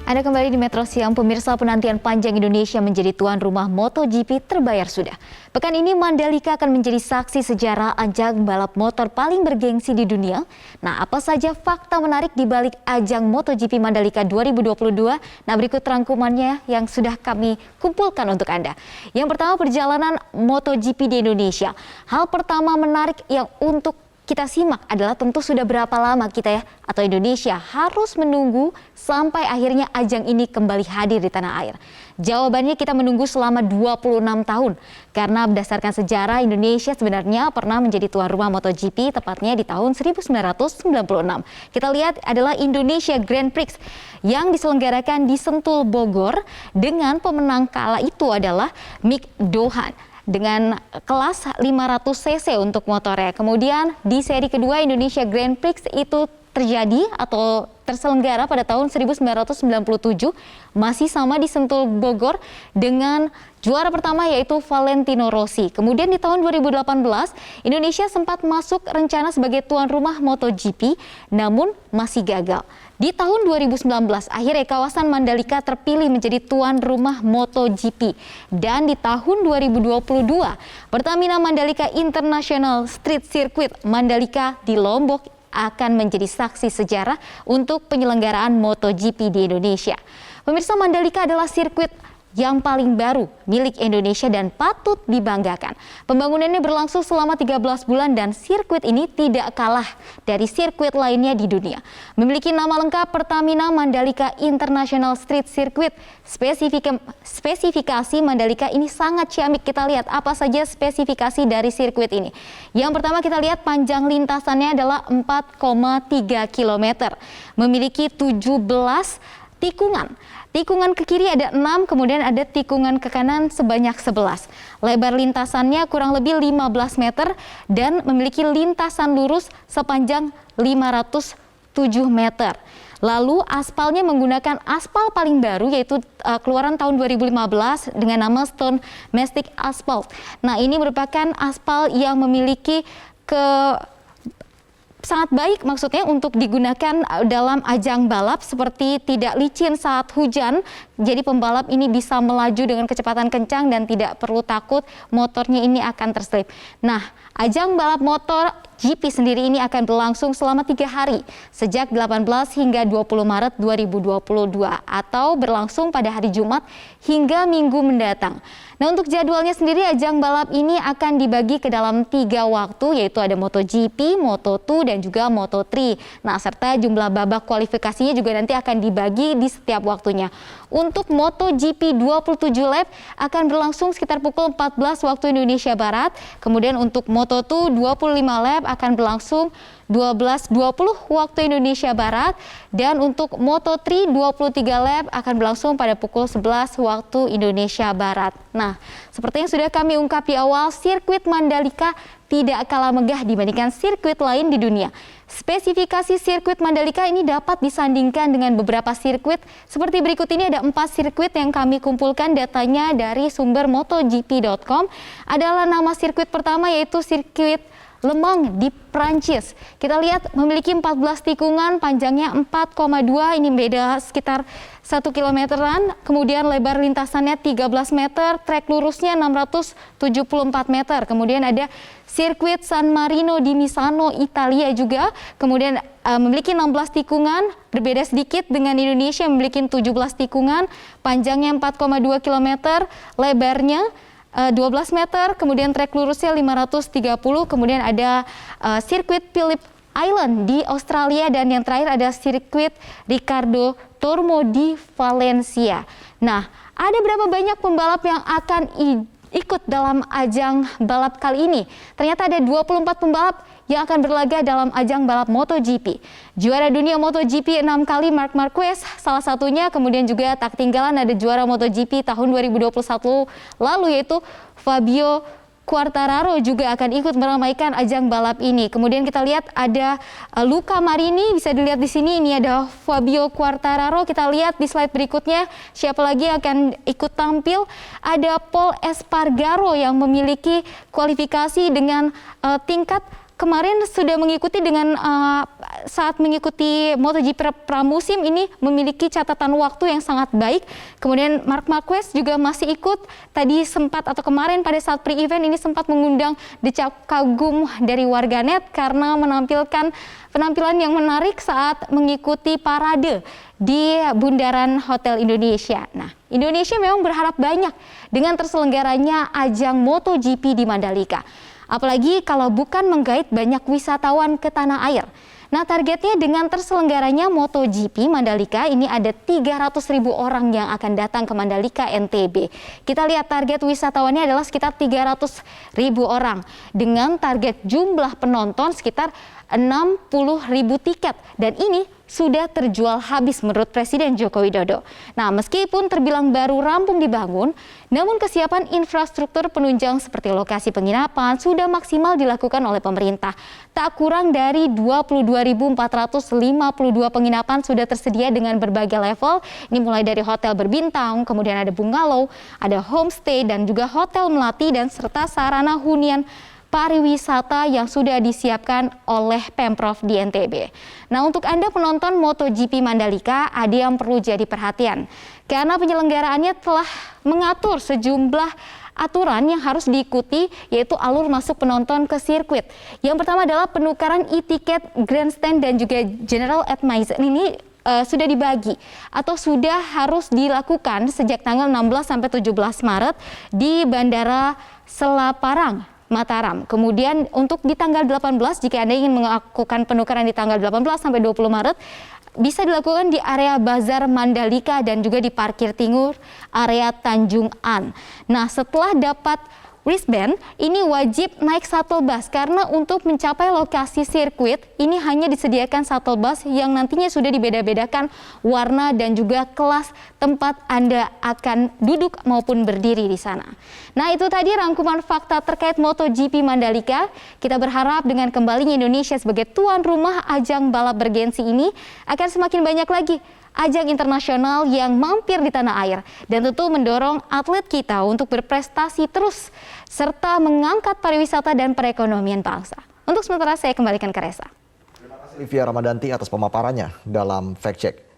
Anda kembali di Metro Siang, pemirsa. Penantian panjang Indonesia menjadi tuan rumah MotoGP terbayar sudah. Pekan ini Mandalika akan menjadi saksi sejarah ajang balap motor paling bergengsi di dunia. Nah, apa saja fakta menarik di balik ajang MotoGP Mandalika 2022? Nah, berikut rangkumannya yang sudah kami kumpulkan untuk Anda. Yang pertama, perjalanan MotoGP di Indonesia. Hal pertama menarik yang untuk kita simak adalah tentu sudah berapa lama kita atau Indonesia harus menunggu sampai akhirnya ajang ini kembali hadir di tanah air. Jawabannya kita menunggu selama 26 tahun. Karena berdasarkan sejarah, Indonesia sebenarnya pernah menjadi tuan rumah MotoGP tepatnya di tahun 1996. Kita lihat adalah Indonesia Grand Prix yang diselenggarakan di Sentul, Bogor dengan pemenang kala itu adalah Mick Doohan dengan kelas 500 cc untuk motornya. Kemudian di seri kedua Indonesia Grand Prix itu terjadi atau terselenggara pada tahun 1997, masih sama di Sentul, Bogor dengan juara pertama yaitu Valentino Rossi. Kemudian di tahun 2018 Indonesia sempat masuk rencana sebagai tuan rumah MotoGP namun masih gagal. Di tahun 2019 akhirnya kawasan Mandalika terpilih menjadi tuan rumah MotoGP. Dan di tahun 2022 Pertamina Mandalika International Street Circuit Mandalika di Lombok akan menjadi saksi sejarah untuk penyelenggaraan MotoGP di Indonesia. Pemirsa, Mandalika adalah sirkuit yang paling baru milik Indonesia dan patut dibanggakan. Pembangunannya berlangsung selama 13 bulan dan sirkuit ini tidak kalah dari sirkuit lainnya di dunia. Memiliki nama lengkap Pertamina Mandalika International Street Circuit. Spesifikasi Mandalika ini sangat ciamik. Kita lihat apa saja spesifikasi dari sirkuit ini. Yang pertama kita lihat panjang lintasannya adalah 4,3 km. Memiliki 17 tikungan. Tikungan ke kiri ada 6, kemudian ada tikungan ke kanan sebanyak 11. Lebar lintasannya kurang lebih 15 meter dan memiliki lintasan lurus sepanjang 507 meter. Lalu aspalnya menggunakan aspal paling baru yaitu keluaran tahun 2015 dengan nama Stone Mastic Asphalt. Nah, ini merupakan aspal yang memiliki sangat baik maksudnya untuk digunakan dalam ajang balap, seperti tidak licin saat hujan. Jadi pembalap ini bisa melaju dengan kecepatan kencang dan tidak perlu takut motornya ini akan terselip. Nah, ajang balap motor GP sendiri ini akan berlangsung selama 3 hari sejak 18 hingga 20 Maret 2022 atau berlangsung pada hari Jumat hingga Minggu mendatang. Nah, untuk jadwalnya sendiri ajang balap ini akan dibagi ke dalam 3 waktu, yaitu ada MotoGP, Moto2 dan juga Moto3. Nah, serta jumlah babak kualifikasinya juga nanti akan dibagi di setiap waktunya. Untuk MotoGP 27 lap akan berlangsung sekitar pukul 14 waktu Indonesia Barat. Kemudian untuk Moto2 25 lap akan berlangsung 12.20 waktu Indonesia Barat, dan untuk Moto3 23 lap akan berlangsung pada pukul 11 waktu Indonesia Barat. Nah, seperti yang sudah kami ungkap di awal, sirkuit Mandalika tidak kalah megah dibandingkan sirkuit lain di dunia. Spesifikasi sirkuit Mandalika ini dapat disandingkan dengan beberapa sirkuit. Seperti berikut ini ada 4 sirkuit yang kami kumpulkan datanya dari sumber MotoGP.com. Adalah nama sirkuit pertama yaitu sirkuit Le Mans di Prancis. Kita lihat memiliki 14 tikungan, panjangnya 4,2, ini beda sekitar 1 kilometeran. Kemudian lebar lintasannya 13 meter, trek lurusnya 674 meter. Kemudian ada sirkuit San Marino di Misano, Italia juga. Kemudian memiliki 16 tikungan, berbeda sedikit dengan Indonesia memiliki 17 tikungan, panjangnya 4,2 km, lebarnya 12 meter, kemudian trek lurusnya 530, kemudian ada sirkuit Phillip Island di Australia, dan yang terakhir ada sirkuit Ricardo Tormo di Valencia. Nah, ada berapa banyak pembalap yang akan ikut dalam ajang balap kali ini? Ternyata ada 24 pembalap yang akan berlaga dalam ajang balap MotoGP. Juara dunia MotoGP 6 kali Marc Marquez salah satunya, kemudian juga tak ketinggalan ada juara MotoGP tahun 2021 lalu yaitu Fabio Quartararo juga akan ikut meramaikan ajang balap ini. Kemudian kita lihat ada Luca Marini, bisa dilihat di sini, ini ada Fabio Quartararo. Kita lihat di slide berikutnya siapa lagi yang akan ikut tampil. Ada Pol Espargaro yang memiliki kualifikasi dengan tingkat kemarin sudah mengikuti dengan saat mengikuti MotoGP pramusim ini memiliki catatan waktu yang sangat baik. Kemudian Marc Marquez juga masih ikut. Tadi sempat atau kemarin pada saat pre-event ini sempat mengundang decak kagum dari warganet karena menampilkan penampilan yang menarik saat mengikuti parade di Bundaran Hotel Indonesia. Nah, Indonesia memang berharap banyak dengan terselenggaranya ajang MotoGP di Mandalika. Apalagi kalau bukan menggait banyak wisatawan ke tanah air. Nah, targetnya dengan terselenggaranya MotoGP Mandalika ini ada 300.000 orang yang akan datang ke Mandalika NTB. Kita lihat target wisatawannya adalah sekitar 300.000 orang dengan target jumlah penonton sekitar 60.000 tiket, dan ini sudah terjual habis menurut Presiden Joko Widodo. Nah, meskipun terbilang baru rampung dibangun, namun kesiapan infrastruktur penunjang seperti lokasi penginapan sudah maksimal dilakukan oleh pemerintah. Tak kurang dari 22.452 penginapan sudah tersedia dengan berbagai level. Ini mulai dari hotel berbintang, kemudian ada bungalow, ada homestay, dan juga hotel melati, dan serta sarana hunian pariwisata yang sudah disiapkan oleh Pemprov di NTB. Nah, untuk Anda penonton MotoGP Mandalika, ada yang perlu jadi perhatian. Karena penyelenggaraannya telah mengatur sejumlah aturan yang harus diikuti, yaitu alur masuk penonton ke sirkuit. Yang pertama adalah penukaran e-tiket grandstand dan juga general admission ini sudah dibagi atau sudah harus dilakukan sejak tanggal 16 sampai 17 Maret di Bandara Selaparang, Mataram. Kemudian untuk di tanggal 18, jika Anda ingin melakukan penukaran di tanggal 18 sampai 20 Maret, bisa dilakukan di area Bazar Mandalika dan juga di parkir timur area Tanjung An. Nah, setelah dapat wristband, ini wajib naik shuttle bus karena untuk mencapai lokasi sirkuit ini hanya disediakan shuttle bus yang nantinya sudah dibeda-bedakan warna dan juga kelas tempat Anda akan duduk maupun berdiri di sana. Nah, itu tadi rangkuman fakta terkait MotoGP Mandalika. Kita berharap dengan kembalinya Indonesia sebagai tuan rumah ajang balap bergensi ini akan semakin banyak lagi ajang internasional yang mampir di tanah air dan tentu mendorong atlet kita untuk berprestasi terus serta mengangkat pariwisata dan perekonomian bangsa. Untuk sementara saya kembalikan ke Reza. Terima kasih Livia Ramadanti atas pemaparannya dalam Fact Check.